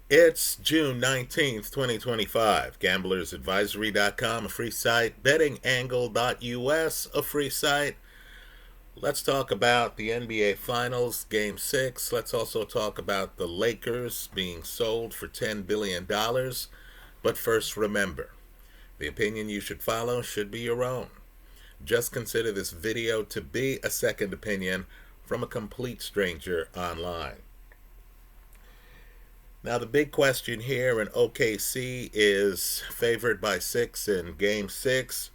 It's June 19th, 2025. GamblersAdvisory.com, a free site. BettingAngle.us, a free site. Let's talk about the NBA Finals, Game 6. Let's also talk about the Lakers being sold for $10 billion. But first, remember, the opinion you should follow should be your own. Just consider this video to be a second opinion from a complete stranger online. Now, the big question here in OKC is favored by 6 in Game 6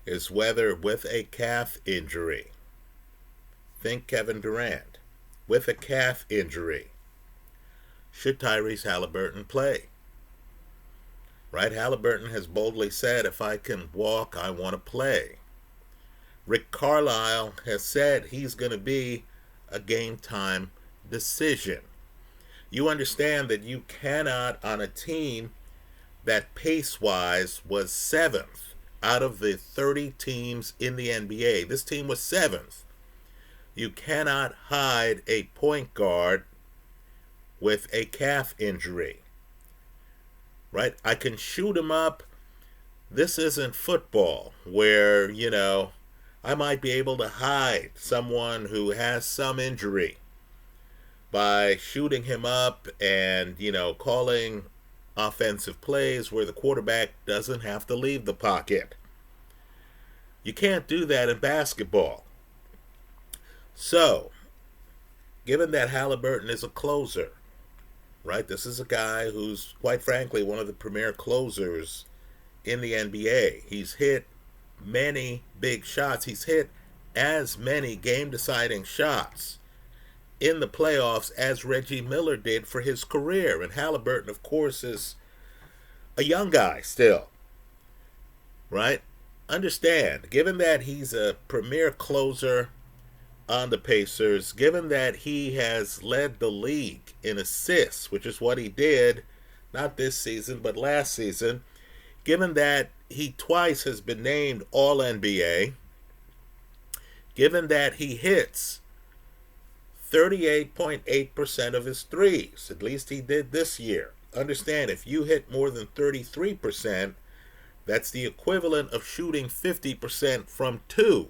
is whether with a calf injury, think Kevin Durant, with a calf injury, should Tyrese Halliburton play? Right? Halliburton has boldly said, if I can walk, I want to play. Rick Carlisle has said he's going to be a game time decision. You understand that you cannot, on a team that pace-wise was 7th out of the 30 teams in the NBA, this team was 7th. You cannot hide a point guard with a calf injury. Right? I can shoot him up. This isn't football where, I might be able to hide someone who has some injury by shooting him up and, calling offensive plays where the quarterback doesn't have to leave the pocket. You can't do that in basketball. So, given that Halliburton is a closer, right? This is a guy who's, quite frankly, one of the premier closers in the NBA. He's hit many big shots. He's hit as many game-deciding shots in the playoffs as Reggie Miller did for his career. And Halliburton, of course, is a young guy still, right? Understand, given that he's a premier closer on the Pacers, given that he has led the league in assists, which is what he did, not this season, but last season, given that he twice has been named All-NBA, given that he hits 38.8% of his threes. At least he did this year. Understand, if you hit more than 33%, that's the equivalent of shooting 50% from 2.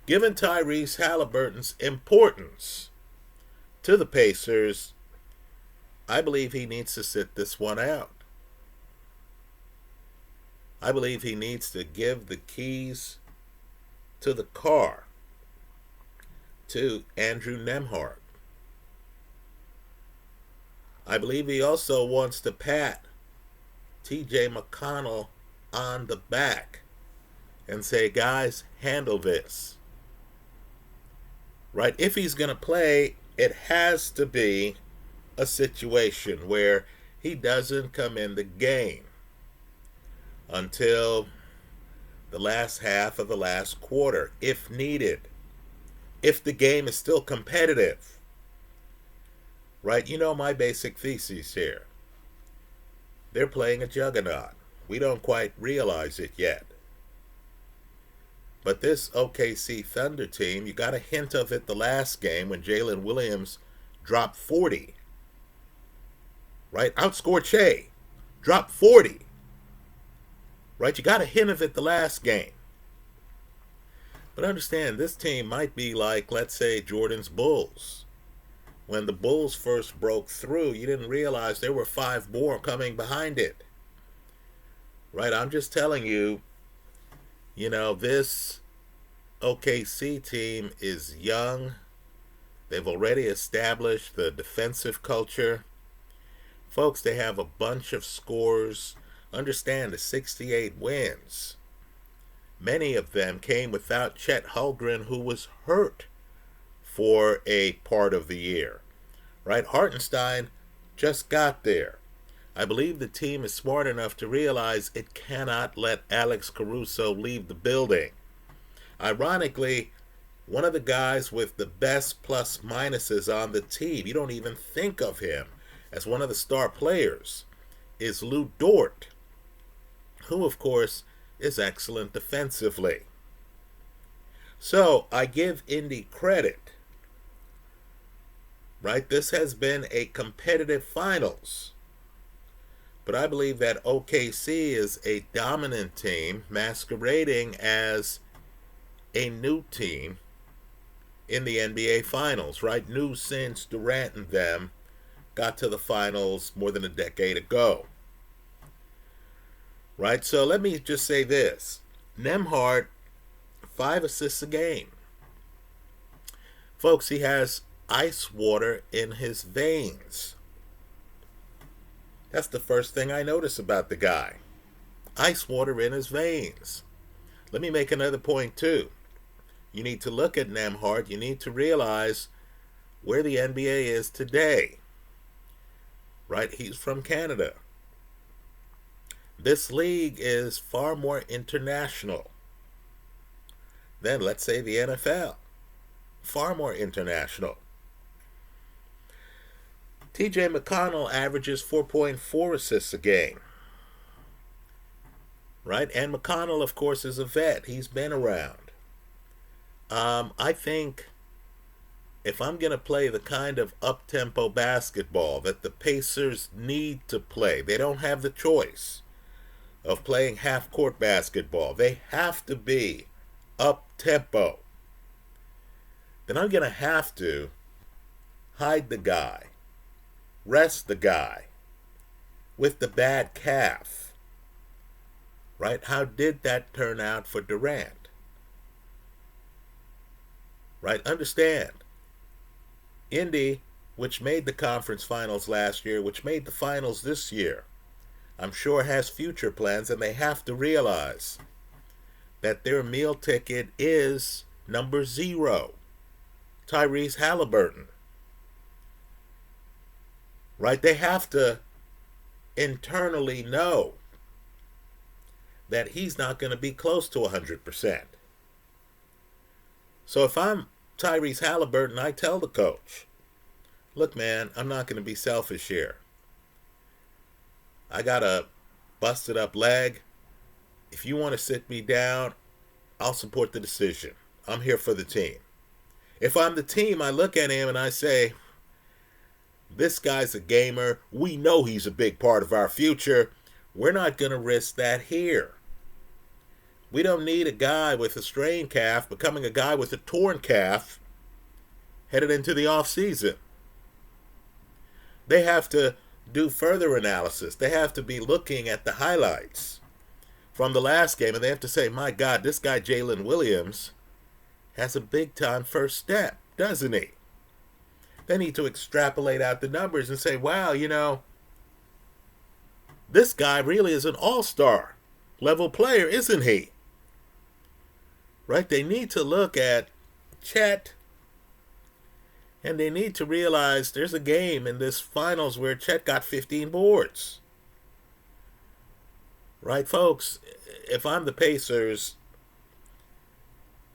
Given Tyrese Halliburton's importance to the Pacers, I believe he needs to sit this one out. I believe he needs to give the keys to the car to Andrew Nembhard. I believe he also wants to pat TJ McConnell on the back and say, guys, handle this. Right? If he's going to play, it has to be a situation where he doesn't come in the game until the last half of the last quarter, if needed. If the game is still competitive. Right? You know my basic thesis here. They're playing a juggernaut. We don't quite realize it yet. But this OKC Thunder team, you got a hint of it the last game when Jalen Williams dropped 40. Right? Outscored Shea. Dropped 40. Right? You got a hint of it the last game. But understand, this team might be like, let's say, Jordan's Bulls. When the Bulls first broke through, you didn't realize there were 5 more coming behind it. Right? I'm just telling you, this OKC team is young. They've already established the defensive culture. Folks, they have a bunch of scores. Understand, the 68 wins. Many of them came without Chet Holmgren, who was hurt for a part of the year. Right? Hartenstein just got there. I believe the team is smart enough to realize it cannot let Alex Caruso leave the building. Ironically, one of the guys with the best plus minuses on the team, you don't even think of him as one of the star players, is Lou Dort, who, of course, is excellent defensively. So I give Indy credit right? This has been a competitive finals. But I believe that OKC is a dominant team masquerading as a new team in the NBA Finals, right? New since Durant and them got to the finals more than a decade ago. Right? So let me just say this. Nembhard, 5 assists a game. Folks, he has ice water in his veins. That's the first thing I notice about the guy. Ice water in his veins. Let me make another point too. You need to look at Nembhard. You need to realize where the NBA is today. Right? He's from Canada. This league is far more international than, let's say, the NFL. Far more international. TJ McConnell averages 4.4 assists a game. Right? And McConnell, of course, is a vet. He's been around. I think if I'm going to play the kind of up-tempo basketball that the Pacers need to play, they don't have the choice of playing half-court basketball. They have to be up-tempo. Then I'm going to have to hide the guy, rest the guy with the bad calf. Right? How did that turn out for Durant? Right? Understand, Indy, which made the conference finals last year, which made the finals this year, I'm sure has future plans, and they have to realize that their meal ticket is number 0, Tyrese Halliburton. Right? They have to internally know that he's not going to be close to 100%. So if I'm Tyrese Halliburton, I tell the coach, look, man, I'm not going to be selfish here. I got a busted up leg. If you want to sit me down, I'll support the decision. I'm here for the team. If I'm the team, I look at him and I say, this guy's a gamer. We know he's a big part of our future. We're not going to risk that here. We don't need a guy with a strained calf becoming a guy with a torn calf headed into the off season. They have to do further analysis. They have to be looking at the highlights from the last game, and they have to say, my God, this guy Jalen Williams has a big-time first step, doesn't he? They need to extrapolate out the numbers and say, wow, you know, this guy really is an all-star level player, isn't he? Right? They need to look at Chet, and they need to realize there's a game in this finals where Chet got 15 boards. Right, folks? If I'm the Pacers,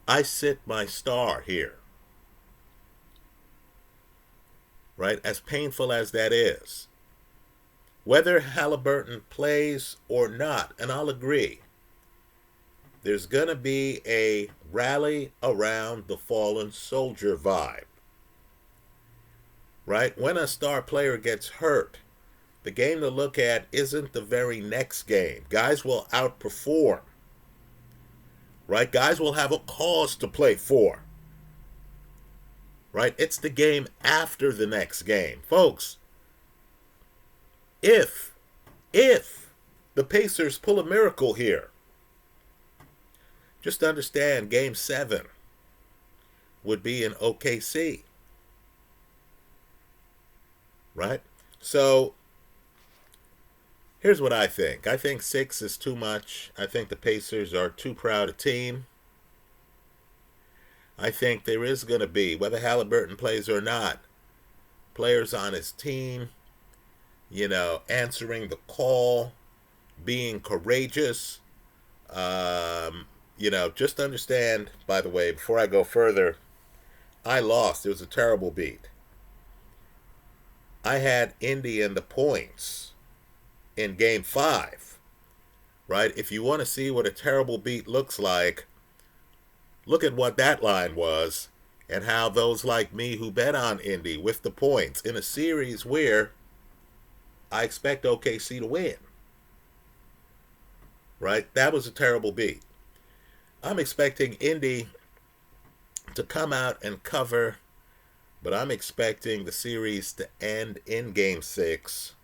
I sit my star here. Right? As painful as that is. Whether Halliburton plays or not, and I'll agree, there's going to be a rally around the fallen soldier vibe. Right? When a star player gets hurt, the game to look at isn't the very next game. Guys will outperform. Right? Guys will have a cause to play for. Right? It's the game after the next game. Folks, if the Pacers pull a miracle here, just understand Game 7 would be in OKC. Right? So, here's what I think. I think 6 is too much. I think the Pacers are too proud a team. I think there is going to be, whether Halliburton plays or not, players on his team, you know, answering the call, being courageous. You know, just understand, by the way, before I go further, I lost. It was a terrible beat. I had Indy in the points in Game 5. Right? If you want to see what a terrible beat looks like, look at what that line was and how those like me who bet on Indy with the points in a series where I expect OKC to win, right? That was a terrible beat. I'm expecting Indy to come out and cover, but I'm expecting the series to end in game 6.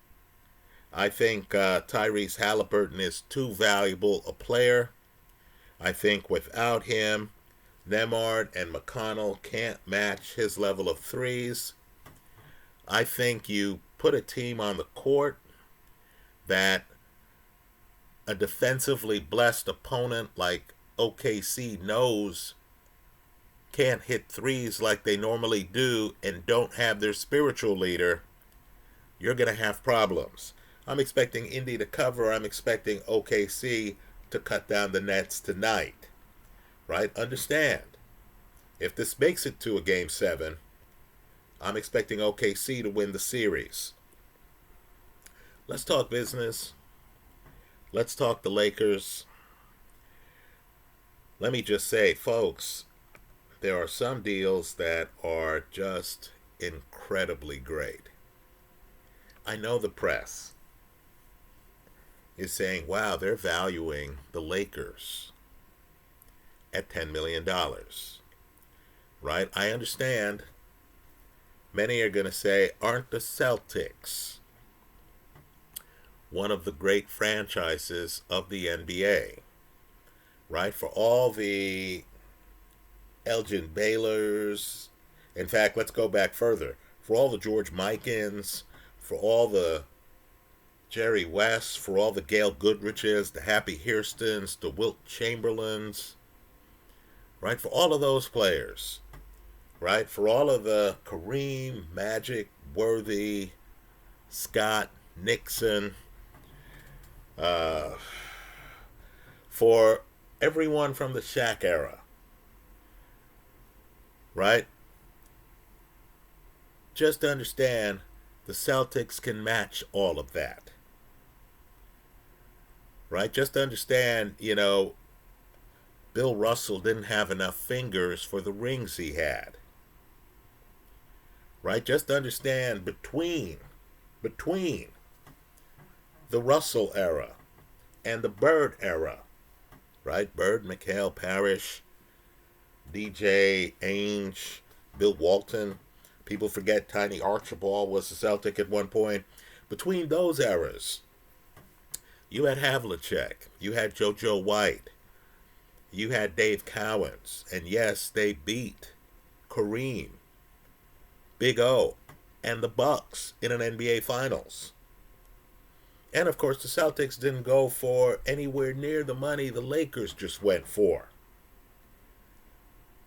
I think Tyrese Halliburton is too valuable a player. I think without him, Nemard and McConnell can't match his level of threes. I think you put a team on the court that a defensively blessed opponent like OKC knows can't hit threes like they normally do and don't have their spiritual leader, you're going to have problems. I'm expecting Indy to cover. I'm expecting OKC to cut down the nets tonight. Right? Understand, if this makes it to a game 7, I'm expecting OKC to win the series. Let's talk business. Let's talk the Lakers. Let me just say, folks, there are some deals that are just incredibly great. I know the press is saying, wow, they're valuing the Lakers at $10 million. Right? I understand. Many are going to say, aren't the Celtics one of the great franchises of the NBA? Right? For all the Elgin Baylors, in fact, let's go back further. For all the George Mikens, for all the Jerry West, for all the Gail Goodriches, the Happy Hirstons, the Wilt Chamberlains, right? For all of those players, right? For all of the Kareem, Magic, Worthy, Scott, Nixon, for everyone from the Shaq era, right? Just understand the Celtics can match all of that. Right? Just understand, Bill Russell didn't have enough fingers for the rings he had. Right? Just understand between the Russell era and the Bird era, right? Bird, McHale, Parrish, DJ, Ainge, Bill Walton. People forget Tiny Archibald was a Celtic at one point. Between those eras, you had Havlicek, you had JoJo White, you had Dave Cowens, and yes, they beat Kareem, Big O, and the Bucks in an NBA Finals. And of course, the Celtics didn't go for anywhere near the money the Lakers just went for.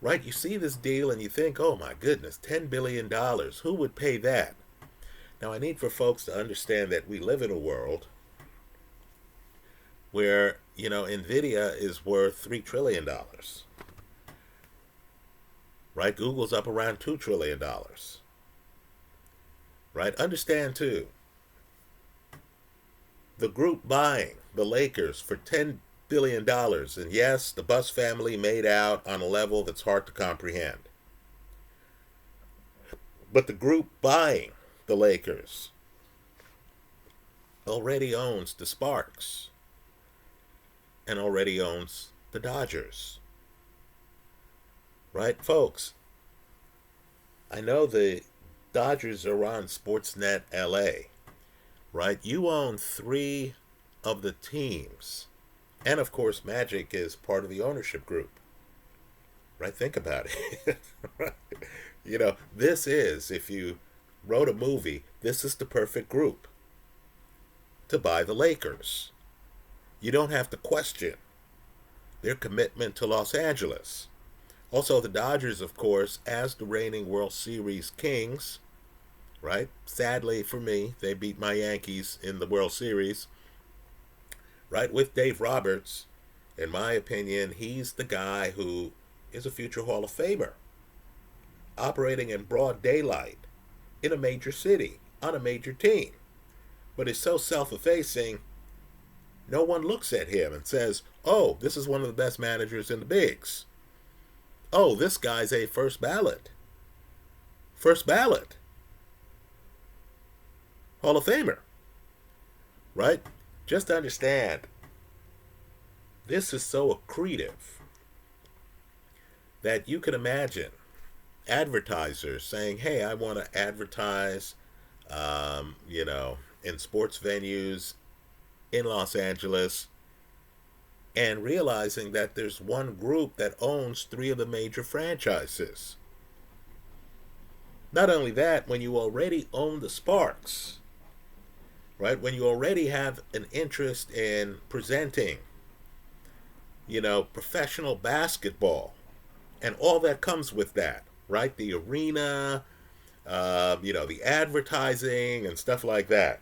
Right? You see this deal and you think, oh my goodness, $10 billion. Who would pay that? Now, I need for folks to understand that we live in a world where, NVIDIA is worth $3 trillion. Right? Google's up around $2 trillion. Right? Understand, too, the group buying the Lakers for $10 billion. And yes, the Buss family made out on a level that's hard to comprehend. But the group buying the Lakers already owns the Sparks and already owns the Dodgers. Right, folks? I know the Dodgers are on Sportsnet LA. Right? You own 3 of the teams. And of course, Magic is part of the ownership group. Right? Think about it. This is, if you wrote a movie, this is the perfect group to buy the Lakers. You don't have to question their commitment to Los Angeles. Also, the Dodgers, of course, as the reigning World Series kings, right? Sadly for me, they beat my Yankees in the World Series. Right? With Dave Roberts, in my opinion, he's the guy who is a future Hall of Famer. Operating in broad daylight in a major city on a major team. But is so self-effacing, no one looks at him and says, oh, this is one of the best managers in the bigs. oh, this guy's a first ballot Hall of Famer, right? Just understand, this is so accretive that you can imagine advertisers saying, hey, I want to advertise, in sports venues in Los Angeles, and realizing that there's one group that owns three of the major franchises. Not only that, when you already own the Sparks, right? When you already have an interest in presenting, professional basketball and all that comes with that, right? The arena, the advertising and stuff like that.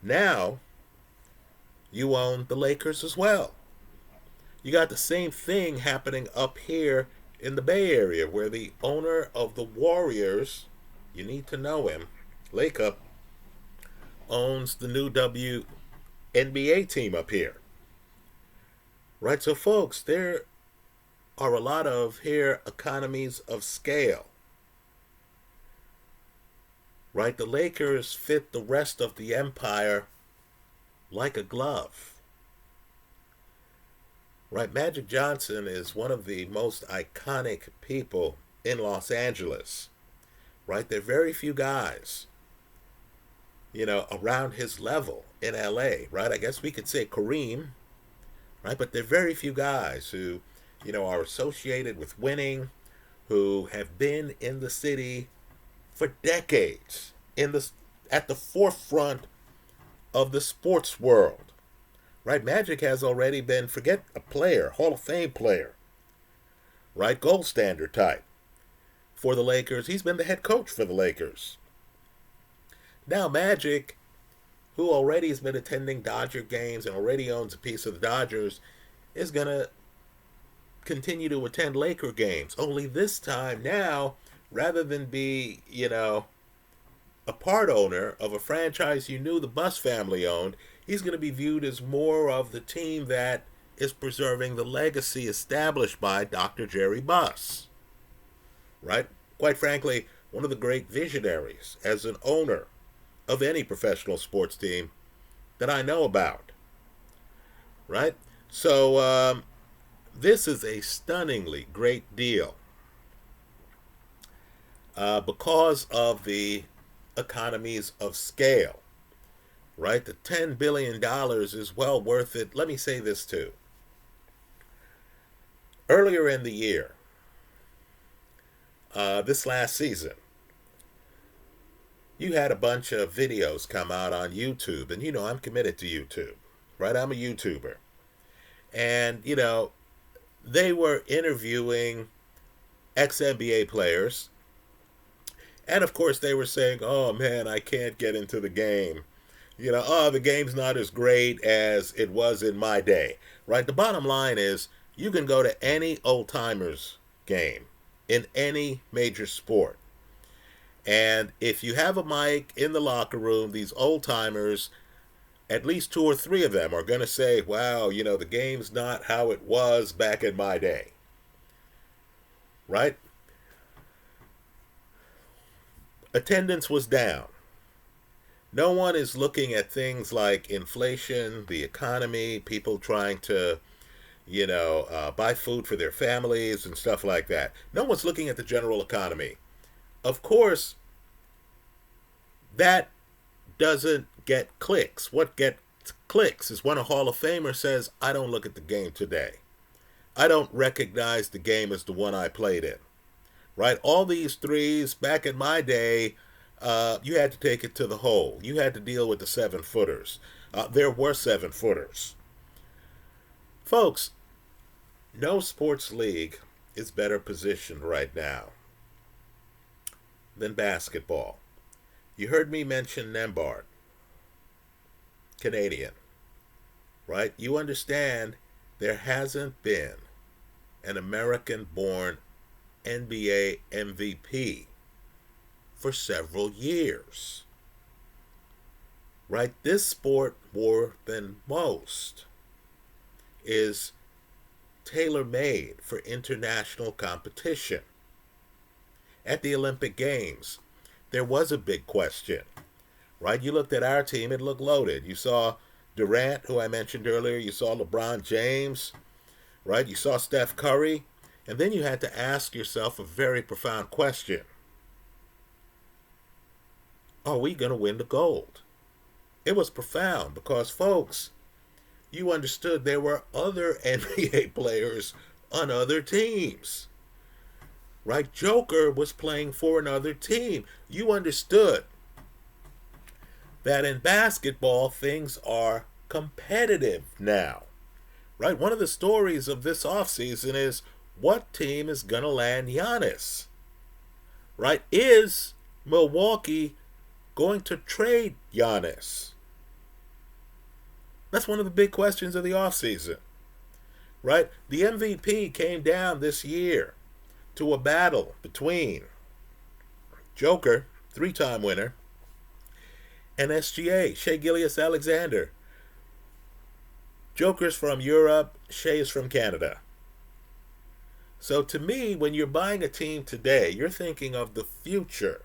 Now, you own the Lakers as well. You got the same thing happening up here in the Bay Area, where the owner of the Warriors, you need to know him, Lacob, owns the new WNBA team up here. Right? So, folks, there are a lot of here economies of scale. Right? The Lakers fit the rest of the empire like a glove. Right? Magic Johnson is one of the most iconic people in Los Angeles. Right? There are very few guys, around his level in LA. Right? I guess we could say Kareem. Right? But there are very few guys who, are associated with winning, who have been in the city for decades, at the forefront of the sports world. Right? Magic has already been, forget a player, Hall of Fame player, right? Gold standard type for the Lakers. He's been the head coach for the Lakers. Now Magic, who already has been attending Dodger games and already owns a piece of the Dodgers, is going to continue to attend Laker games. Only this time now, rather than be, a part owner of a franchise you knew the Buss family owned, he's going to be viewed as more of the team that is preserving the legacy established by Dr. Jerry Buss. Right? Quite frankly, one of the great visionaries as an owner of any professional sports team that I know about. Right? So, this is a stunningly great deal because of the economies of scale. Right? The $10 billion is well worth it. Let me say this too. Earlier in the year, this last season, you had a bunch of videos come out on YouTube. And I'm committed to YouTube. Right? I'm a YouTuber. And, they were interviewing ex-NBA players. And, of course, they were saying, oh, man, I can't get into the game. The game's not as great as it was in my day. Right? The bottom line is, you can go to any old-timers game in any major sport. And if you have a mic in the locker room, these old-timers, at least two or three of them are going to say, wow, the game's not how it was back in my day. Right? Attendance was down. No one is looking at things like inflation, the economy, people trying to, buy food for their families and stuff like that. No one's looking at the general economy. Of course, that doesn't get clicks. What gets clicks is when a Hall of Famer says, I don't look at the game today. I don't recognize the game as the one I played in. Right? All these threes, back in my day, you had to take it to the hole. You had to deal with the 7-footers. There were 7-footers. Folks, no sports league is better positioned right now than basketball. You heard me mention Nembhard, Canadian, right? You understand there hasn't been an American-born NBA MVP for several years. Right? This sport, more than most, is tailor-made for international competition. At the Olympic Games, there was a big question, right? You looked at our team, it looked loaded. You saw Durant, who I mentioned earlier. You saw LeBron James, right? You saw Steph Curry. And then you had to ask yourself a very profound question. Are we going to win the gold? It was profound because, folks, you understood there were other NBA players on other teams. Right? Joker was playing for another team. You understood that in basketball, things are competitive now. Right? One of the stories of this offseason is what team is going to land Giannis? Right? Is Milwaukee going to trade Giannis? That's one of the big questions of the offseason. Right? The MVP came down this year to a battle between Joker, three-time winner, and SGA, Shai Gilgeous-Alexander. Joker's from Europe, Shai is from Canada. So to me, when you're buying a team today, you're thinking of the future.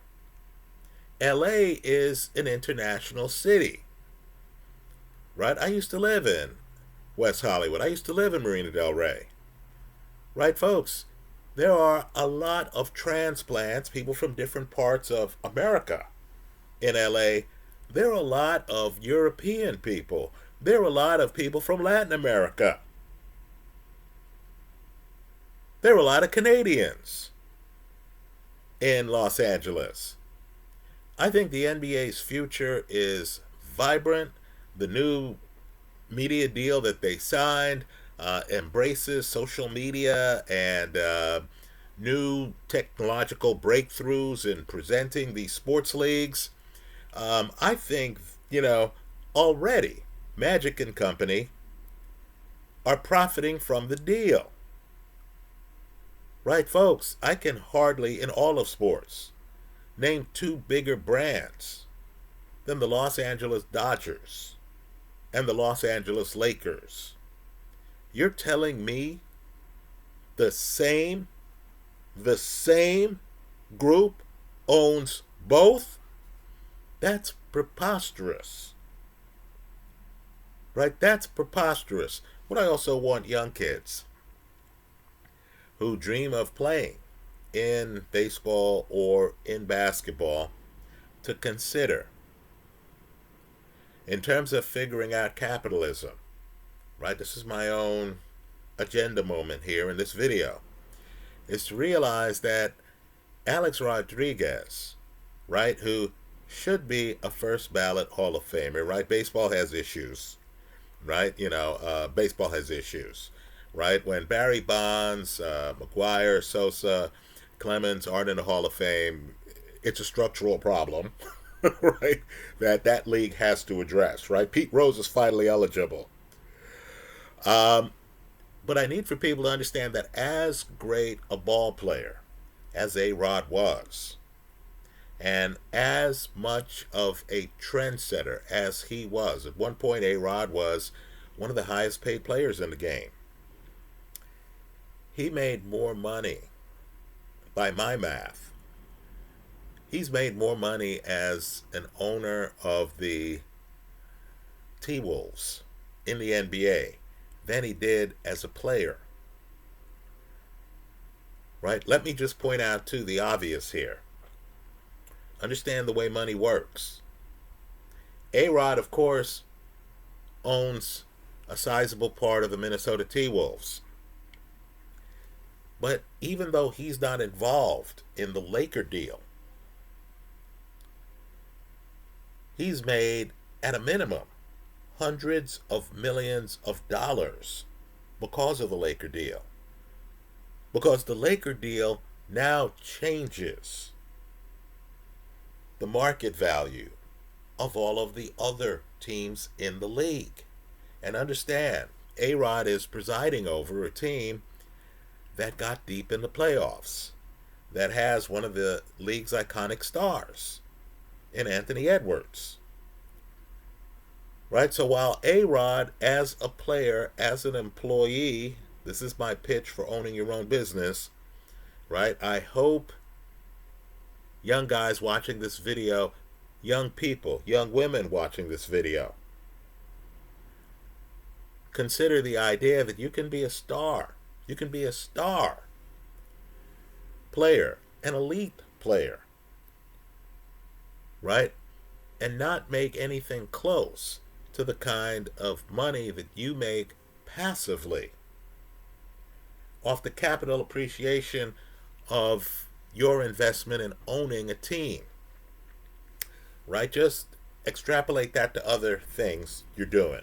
LA is an international city. Right? I used to live in West Hollywood. I used to live in Marina del Rey. Right, folks? There are a lot of transplants, people from different parts of America in LA. There are a lot of European people. There are a lot of people from Latin America. There are a lot of Canadians in Los Angeles. I think the NBA's future is vibrant. The new media deal that they signed embraces social media and new technological breakthroughs in presenting these sports leagues. I think, already Magic and Company are profiting from the deal. Right, folks? I can hardly, in all of sports, name two bigger brands than the Los Angeles Dodgers and the Los Angeles Lakers. You're telling me the same group owns both? That's preposterous. Right? That's preposterous. But I also want young kids who dream of playing in baseball or in basketball to consider, in terms of figuring out capitalism, right? This is my own agenda moment here in this video, is to realize that Alex Rodriguez, right, who should be a first ballot Hall of Famer, right? Baseball has issues, right? Baseball has issues, right? When Barry Bonds, McGuire, Sosa, Clemens aren't in the Hall of Fame, it's a structural problem, right? That league has to address, right? Pete Rose is finally eligible. But I need for people to understand that as great a ball player as A-Rod was, and as much of a trendsetter as he was, at one point A-Rod was one of the highest paid players in the game. He made more money, by my math. He's made more money as an owner of the T-Wolves in the NBA than he did as a player. Right? Let me just point out, too, the obvious here. Understand the way money works. A-Rod, of course, owns a sizable part of the Minnesota T-Wolves. But even though he's not involved in the Laker deal, he's made, at a minimum, hundreds of millions of dollars because of the Laker deal. Because the Laker deal now changes the market value of all of the other teams in the league. And understand, A-Rod is presiding over a team that got deep in the playoffs, that has one of the league's iconic stars in Anthony Edwards. Right? So while A-Rod, as a player, as an employee, This is my pitch for owning your own business, right? I hope young guys watching this video, young people, young women watching this video, consider the idea that you can be a star. You can be a star player, an elite player, right? And not make anything close to the kind of money that you make passively off the capital appreciation of your investment in owning a team, right? Just extrapolate that to other things you're doing,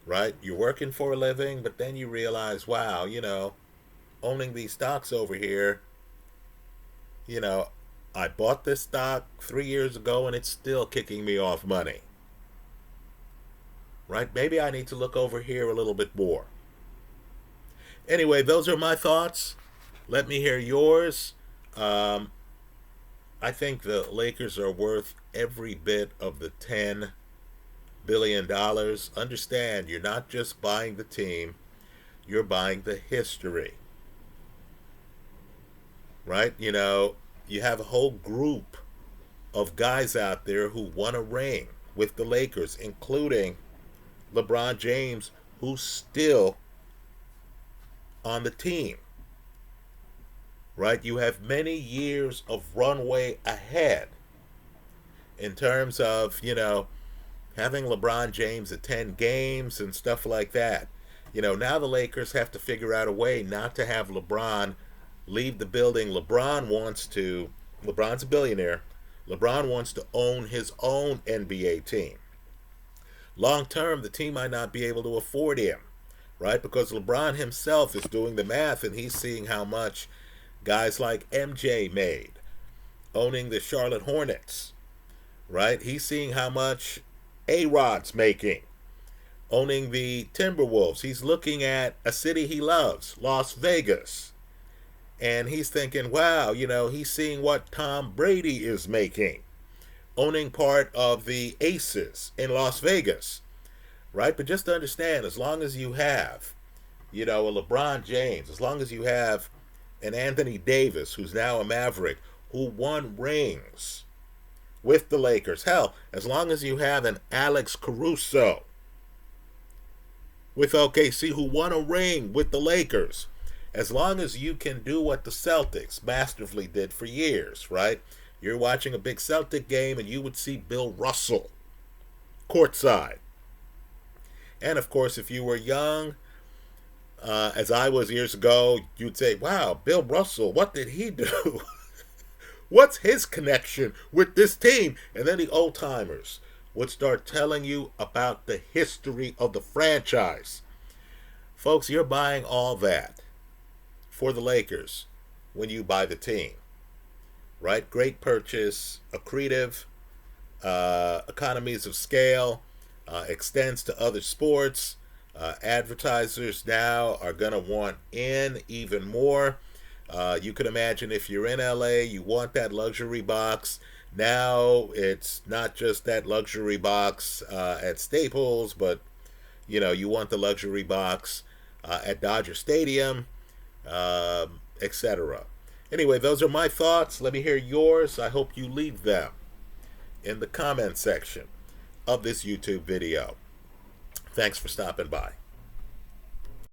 right? You're working for a living, but then you realize, wow, owning these stocks over here, I bought this stock 3 years ago and it's still kicking me off money, right? Maybe I need to look over here a little bit more. Anyway, those are my thoughts. Let me hear yours. I think the Lakers are worth every bit of the $10 billion. Understand, you're not just buying the team, you're buying the history, right? You have a whole group of guys out there who won a ring with the Lakers, including LeBron James, who's still on the team, right? You have many years of runway ahead in terms of, having LeBron James attend games and stuff like that. Now the Lakers have to figure out a way not to have LeBron leave the building. LeBron's a billionaire. LeBron wants to own his own NBA team. Long term, the team might not be able to afford him, right? Because LeBron himself is doing the math and he's seeing how much guys like MJ made owning the Charlotte Hornets, right? He's seeing how much A-Rod's making owning the Timberwolves. He's looking at a city he loves, Las Vegas. And he's thinking, wow, he's seeing what Tom Brady is making owning part of the Aces in Las Vegas, right? But just understand, as long as you have, a LeBron James, as long as you have an Anthony Davis, who's now a Maverick, who won rings with the Lakers, hell, as long as you have an Alex Caruso with OKC, who won a ring with the Lakers, as long as you can do what the Celtics masterfully did for years, right? You're watching a big Celtic game and you would see Bill Russell courtside. And of course, if you were young, as I was years ago, you'd say, wow, Bill Russell, what did he do? What's his connection with this team? And then the old timers would start telling you about the history of the franchise. Folks, you're buying all that for the Lakers when you buy the team, right? Great purchase, accretive, economies of scale, extends to other sports. Advertisers now are going to want in even more. You can imagine if you're in LA, you want that luxury box. Now it's not just that luxury box at Staples, but you want the luxury box at Dodger Stadium, etc. Anyway, those are my thoughts. Let me hear yours. I hope you leave them in the comment section of this YouTube video. Thanks for stopping by.